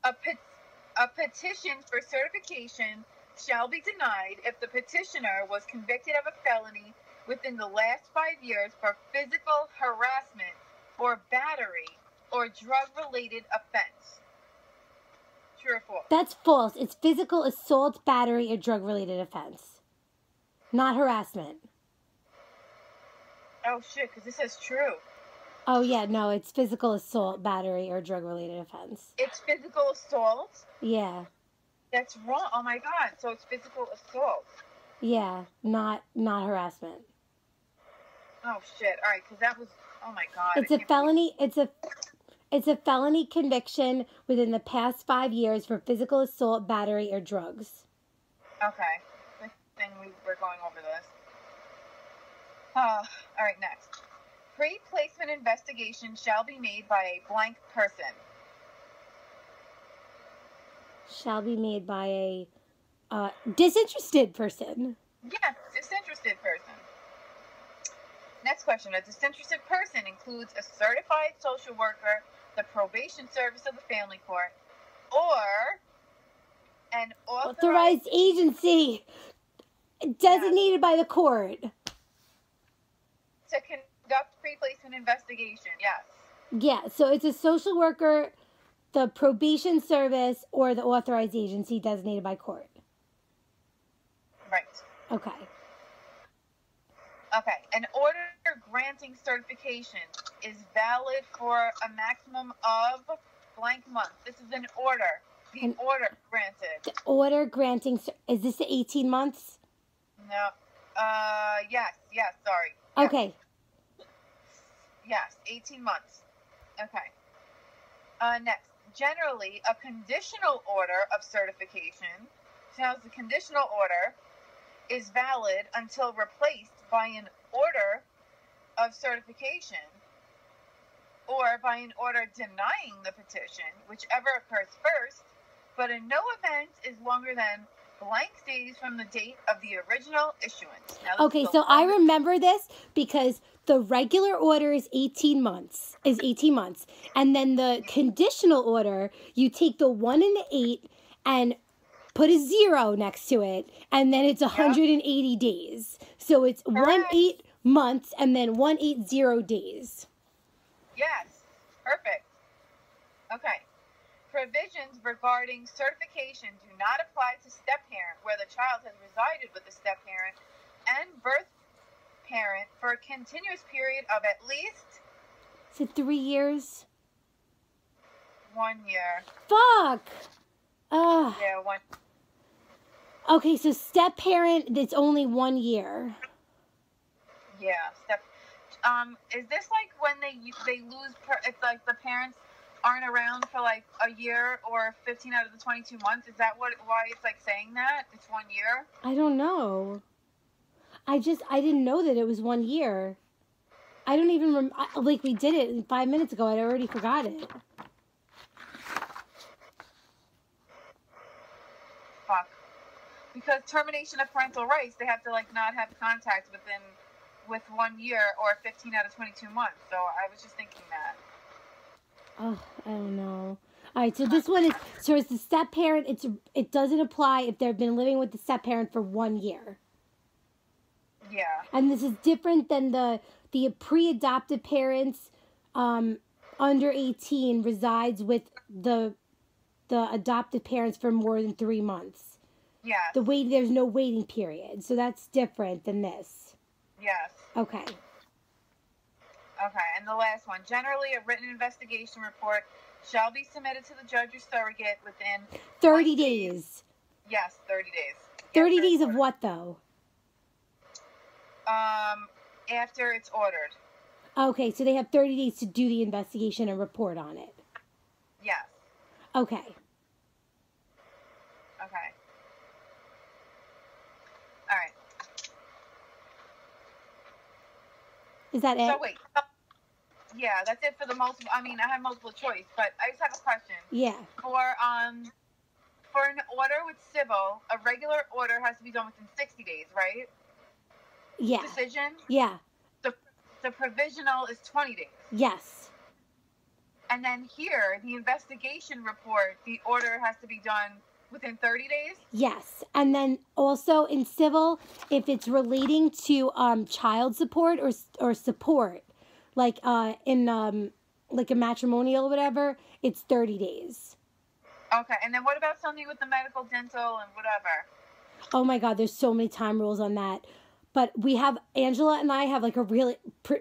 A, a petition for certification shall be denied if the petitioner was convicted of a felony within the last 5 years for physical harassment or battery or drug-related offense. True or false? That's false. It's physical assault, battery, or drug-related offense. Not harassment. Oh, shit, because this says true. Oh, yeah, no, it's physical assault, battery, or drug-related offense. It's physical assault? Yeah. That's wrong. Oh, my God. So it's physical assault. Yeah, not harassment. Oh, shit. All right, because that was... Oh, my God. It's a felony. It's a felony conviction within the past 5 years for physical assault, battery, or drugs. Okay. Then we're going over this. All right, next. Pre-placement investigation shall be made by a blank person. Shall be made by a disinterested person. Yes, disinterested person. Next question. A disinterested person includes a certified social worker, the probation service of the family court, or an authorized agency designated by the court. To conduct pre-placement investigation, yes. Yeah, so it's a social worker, the probation service, or the authorized agency designated by court. Right. Okay. Okay. An order granting certification is valid for a maximum of blank months. This is an order. The order granted. The order granting, is this the 18 months? No. Yes, sorry. Okay. Yes, 18 months. Okay. Next. Generally, a conditional order of certification, so the conditional order is valid until replaced by an order of certification or by an order denying the petition, whichever occurs first, but in no event is longer than blank days from the date of the original issuance. Now, okay, so I remember this because the regular order is 18 months, and then the conditional order, you take the 1 and the 8 and put a 0 next to it, and then it's 180 days. So it's 18 months and then 180 days. Yes, perfect. Okay. Provisions regarding certification do not apply to step-parent where the child has resided with the step-parent and birth parent for a continuous period of at least... Is it 3 years? 1 year. Fuck! Yeah, 1. Okay, so step-parent, it's only 1 year. Yeah, is this like when they lose, it's like the parents aren't around for like a year or 15 out of the 22 months? Is that why it's like saying that? It's 1 year? I don't know. I didn't know that it was 1 year. I don't even remember, like we did it 5 minutes ago. I already forgot it. Fuck. Because termination of parental rights, they have to like not have contact with 1 year or 15 out of 22 months. So I was just thinking that. Oh, I don't know. All right, so this one is, so it's the step-parent, it doesn't apply if they've been living with the step-parent for 1 year. Yeah. And this is different than the pre-adopted parents under 18 resides with the adopted parents for more than 3 months. Yes. There's no waiting period, so that's different than this. Yes. Okay. Okay, and the last one. Generally, a written investigation report shall be submitted to the judge or surrogate within 30 days. Yes, 30 days. 30 days of what, though? After it's ordered. Okay, so they have 30 days to do the investigation and report on it. Yes. Okay. Okay. All right. Is that it? So wait. Yeah, that's it for the multiple. I mean, I have multiple choice, but I just have a question. Yeah. For an order with civil, a regular order has to be done within 60 days, right? Yeah. Decision? Yeah. The provisional is 20 days. Yes. And then here, the investigation report, the order has to be done within 30 days? Yes. And then also in civil, if it's relating to child support or support, like in like a matrimonial or whatever, it's 30 days. Okay. And then what about something with the medical, dental, and whatever? Oh my God, there's so many time rules on that. But we have, Angela and I have like a really,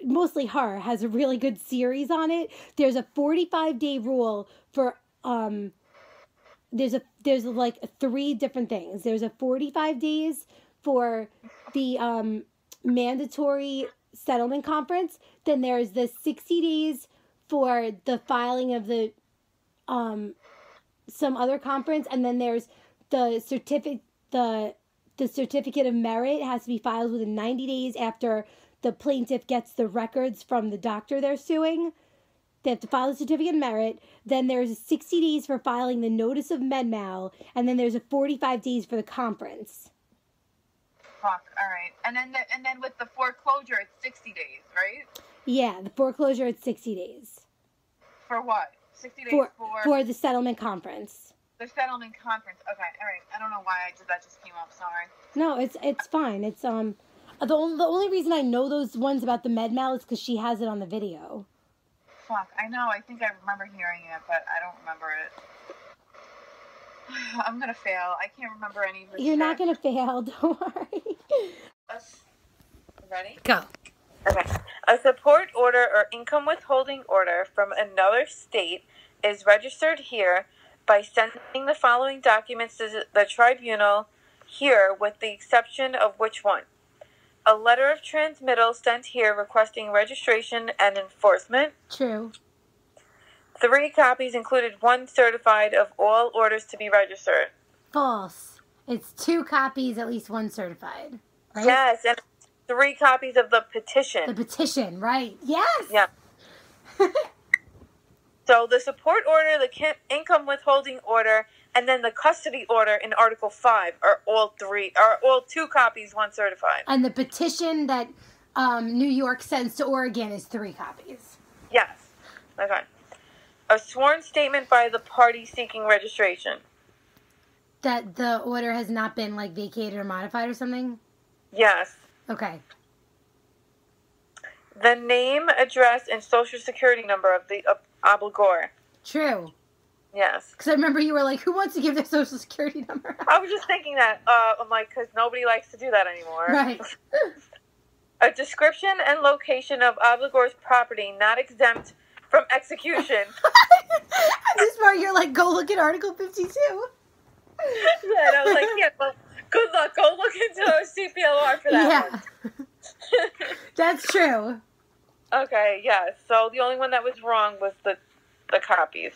mostly her, has a really good series on it. There's a 45-day rule for, there's like 3 different things. There's a 45 days for the mandatory settlement conference. Then there's the 60 days for the filing of the, some other conference. And then there's the certificate of merit has to be filed within 90 days after the plaintiff gets the records from the doctor they're suing. They have to file the certificate of merit. Then there's 60 days for filing the notice of med-mal. And then there's a 45 days for the conference. Fuck, all right. And then with the foreclosure, it's 60 days, right? Yeah, the foreclosure, it's 60 days. For what? 60 days for the settlement conference. The settlement conference. Okay, all right. I don't know why that just came up. Sorry. No, it's fine. It's the only reason I know those ones about the med-mal is because she has it on the video. Fuck, I know. I think I remember hearing it, but I don't remember it. I'm gonna fail. I can't remember any of this. You're not gonna fail. Don't worry. Ready? Go. Okay. A support order or income withholding order from another state is registered here by sending the following documents to the tribunal here, with the exception of which one? A letter of transmittal sent here requesting registration and enforcement. True. 3 copies included 1 certified of all orders to be registered. False. It's 2 copies, at least 1 certified. Right? Yes, and 3 copies of the petition. The petition, right. Yes! Yeah. So the support order, the income withholding order, and then the custody order in Article 5 are all 2 copies, 1 certified. And the petition that New York sends to Oregon is 3 copies. Yes. Okay. A sworn statement by the party seeking registration. That the order has not been, like, vacated or modified or something? Yes. Okay. The name, address, and social security number of the obligor. True. Yes. Because I remember you were like, who wants to give their social security number? I was just thinking that. I'm like, because nobody likes to do that anymore. Right. A description and location of obligor's property not exempt from execution. This part, you're like, go look at Article 52. Yeah, and I was like, yeah, well, good luck. Go look into CPLR for that one. That's true. Okay, yeah. So the only one that was wrong was the copies.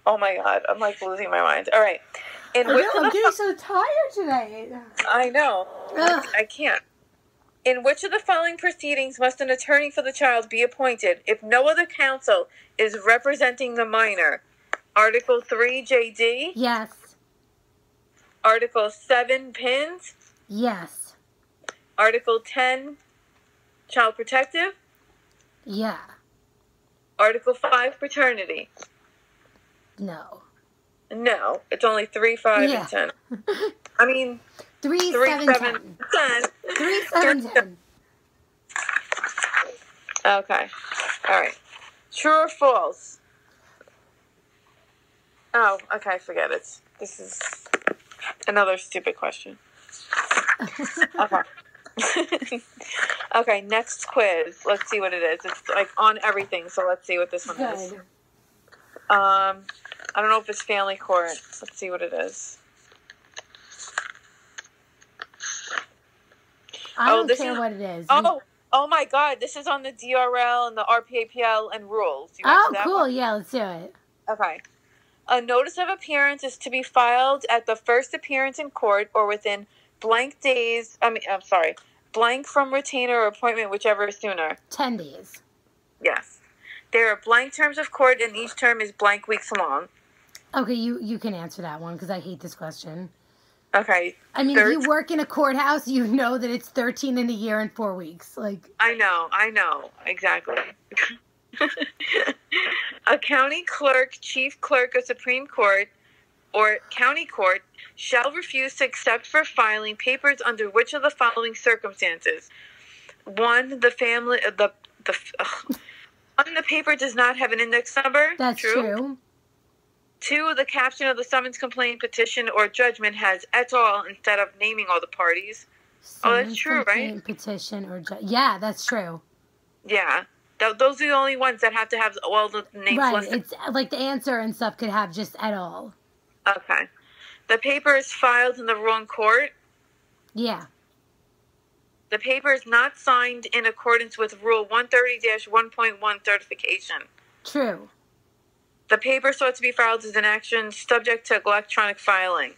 Oh my God, I'm like losing my mind. All right. I'm getting so tired today. I know. Ugh. I can't. In which of the following proceedings must an attorney for the child be appointed if no other counsel is representing the minor? Article 3, JD? Yes. Article 7, PINS? Yes. Article 10, Child Protective? Yeah. Article 5, Paternity? No. No, it's only 3, 5, and 10. I mean... 3, 7, 10. 3, 7, 10. Okay. All right. True or false? Oh, okay, forget it. This is another stupid question. Okay. Okay, next quiz. Let's see what it is. It's like on everything, so let's see what this one is. I don't know if it's family court. Let's see what it is. I don't care what it is. Oh my God! This is on the DRL and the RPAPL and rules. Cool. One? Yeah, let's do it. Okay. A notice of appearance is to be filed at the first appearance in court or within blank days. Blank from retainer or appointment, whichever is sooner. 10 days. Yes. There are blank terms of court, and each term is blank weeks long. Okay, you can answer that one because I hate this question. Okay. I mean, if you work in a courthouse, you know that it's 13 in a year and 4 weeks. Like. I know, exactly. A county clerk, chief clerk of Supreme Court, or county court shall refuse to accept for filing papers under which of the following circumstances: one, the paper does not have an index number. That's true. Two, the caption of the summons, complaint, petition, or judgment has et al. Instead of naming all the parties. Summons, that's true, right? Petition, or yeah, that's true. Yeah. Those are the only ones that have to have all the names listed. It's like the answer and stuff could have just et al. Okay. The paper is filed in the wrong court. Yeah. The paper is not signed in accordance with Rule 130-1.1 certification. True. The paper sought to be filed as an action subject to electronic filing.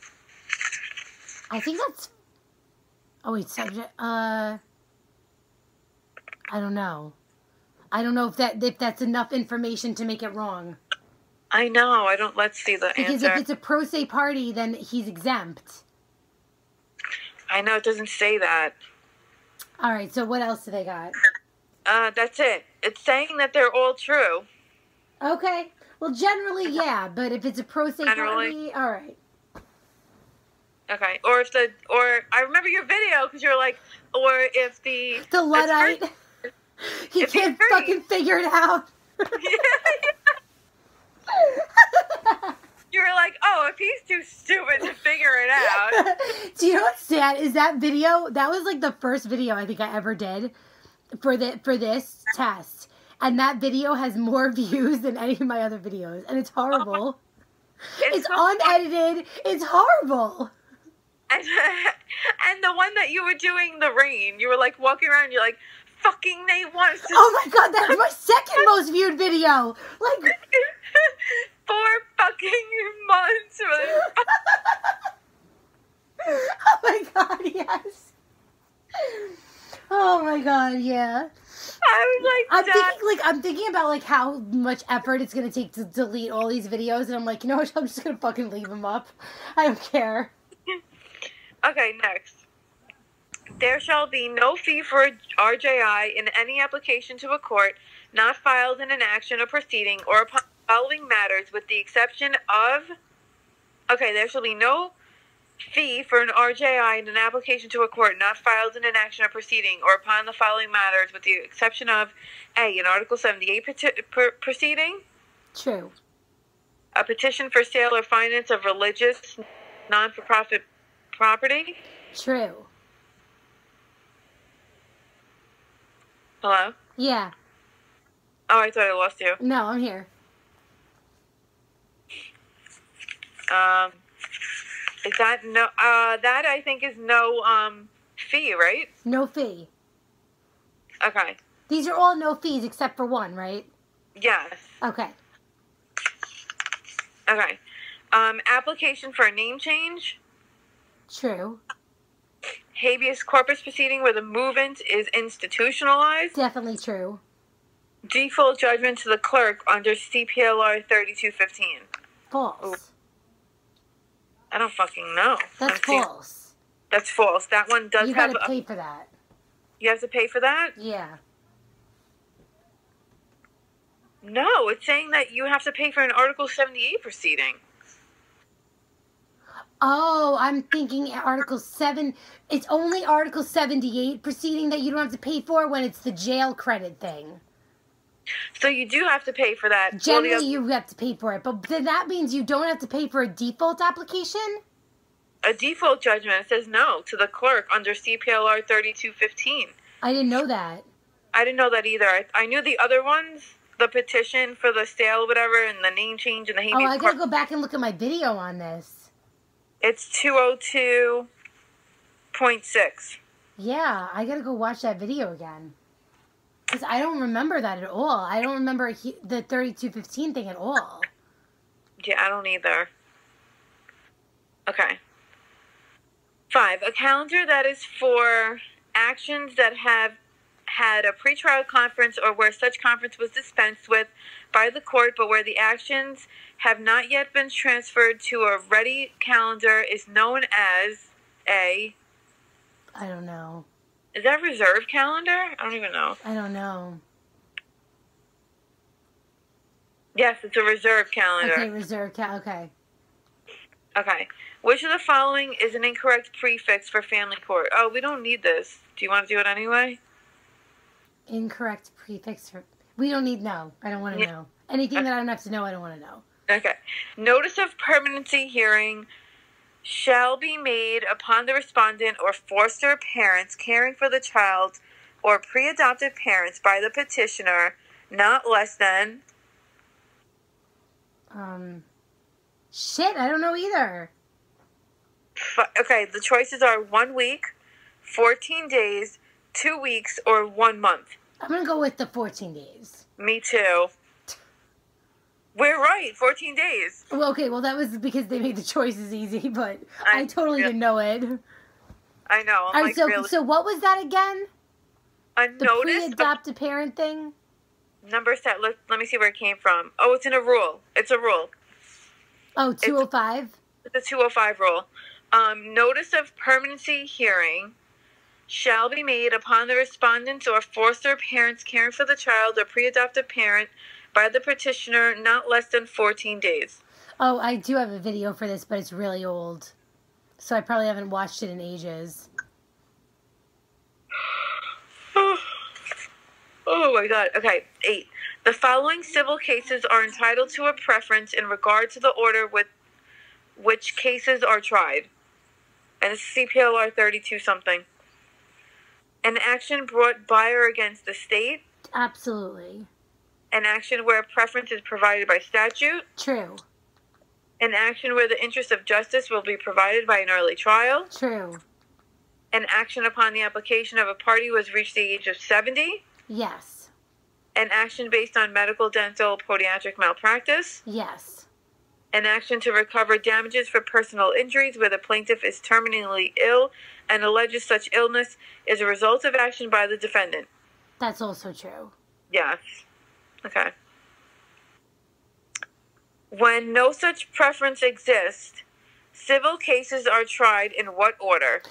I think that's... Oh, wait, subject... I don't know. I don't know if that's enough information to make it wrong. I know. Let's see the answer. Because if it's a pro se party, then he's exempt. I know. It doesn't say that. All right. So what else do they got? That's it. It's saying that they're all true. Okay. Well, generally, yeah. But if it's a pro se party, all right. Okay. Or I remember your video because you're like, or if the Luddite, he can't fucking figure it out. You were like, oh, if he's too stupid to figure it out. Do you know what's sad? Is that video, that was like the first video I think I ever did for this test. And that video has more views than any of my other videos. And it's horrible. It's so unedited. It's horrible. And the one that you were doing, the rain, you were like walking around, you're like, fucking Nate wants to... Oh my god, that was my second most viewed video. Like... 4 fucking months. Oh my god, yes. Oh my god, yeah. I was like, I'm thinking about like how much effort it's gonna take to delete all these videos, and I'm like, you know what? I'm just gonna fucking leave them up. I don't care. Okay, next. There shall be no fee for RJI in any application to a court not filed in an action or proceeding or upon following matters with the exception of... Okay, there shall be no fee for an RJI in an application to a court not filed in an action or proceeding or upon the following matters with the exception of A, an Article 78 proceeding. True. A petition for sale or finance of religious non-for-profit property. True. Hello? Yeah. Oh, I thought I lost you. No, I'm here. Is that no? That I think is no fee, right? No fee. Okay. These are all no fees except for one, right? Yes. Okay. Okay. Application for a name change. True. Habeas corpus proceeding where the movement is institutionalized. Definitely true. Default judgment to the clerk under CPLR 3215. False. Ooh. I don't fucking know. That's false. That's false. That one does you have... You gotta pay for that. You have to pay for that? Yeah. No, it's saying that you have to pay for an Article 78 proceeding. Oh, I'm thinking Article 7. It's only Article 78 proceeding that you don't have to pay for when it's the jail credit thing. So you do have to pay for that. Generally, you have to pay for it. But then that means you don't have to pay for a default application? A default judgment. It says no to the clerk under CPLR 3215. I didn't know that. I didn't know that either. I knew the other ones, the petition for the sale, whatever, and the name change and the habeas. Oh, I gotta go back and look at my video on this. It's 202.6. Yeah, I gotta go watch that video again. Because I don't remember that at all. I don't remember the 3215 thing at all. Yeah, I don't either. Okay. 5. A calendar that is for actions that have had a pretrial conference or where such conference was dispensed with by the court, but where the actions have not yet been transferred to a ready calendar is known as a... I don't know. Is that reserve calendar? I don't even know. I don't know. Yes, it's a reserve calendar. Okay, reserve okay. Okay. Which of the following is an incorrect prefix for family court? Oh, we don't need this. Do you want to do it anyway? Incorrect prefix for... We don't need no. I don't want to know. Anything that I don't have to know, I don't want to know. Okay. Notice of permanency hearing shall be made upon the respondent or foster parents caring for the child or pre-adopted parents by the petitioner not less than... Shit, I don't know either. Okay, the choices are 1 week, 14 days, 2 weeks, or 1 month. I'm going to go with the 14 days. Me too. We're right, 14 days. Well, okay, well, that was because they made the choices easy, but I totally didn't know it. I know. All right, so what was that again? The pre-adopted parent thing? Number set. Let me see where it came from. Oh, it's in a rule. It's a rule. Oh, 205? It's a 205 rule. Notice of permanency hearing shall be made upon the respondent or foster parents caring for the child or pre-adopted parent by the petitioner not less than 14 days. Oh, I do have a video for this, but it's really old. So I probably haven't watched it in ages. Oh my god. Okay, 8. The following civil cases are entitled to a preference in regard to the order with which cases are tried. And it's CPLR 32 something. An action brought by or against the state. Absolutely. An action where a preference is provided by statute. True. An action where the interest of justice will be provided by an early trial. True. An action upon the application of a party who has reached the age of 70. Yes. An action based on medical, dental, podiatric malpractice. Yes. An action to recover damages for personal injuries where the plaintiff is terminally ill and alleges such illness is a result of action by the defendant. That's also true. Yes. Okay. When no such preference exists, civil cases are tried in what order?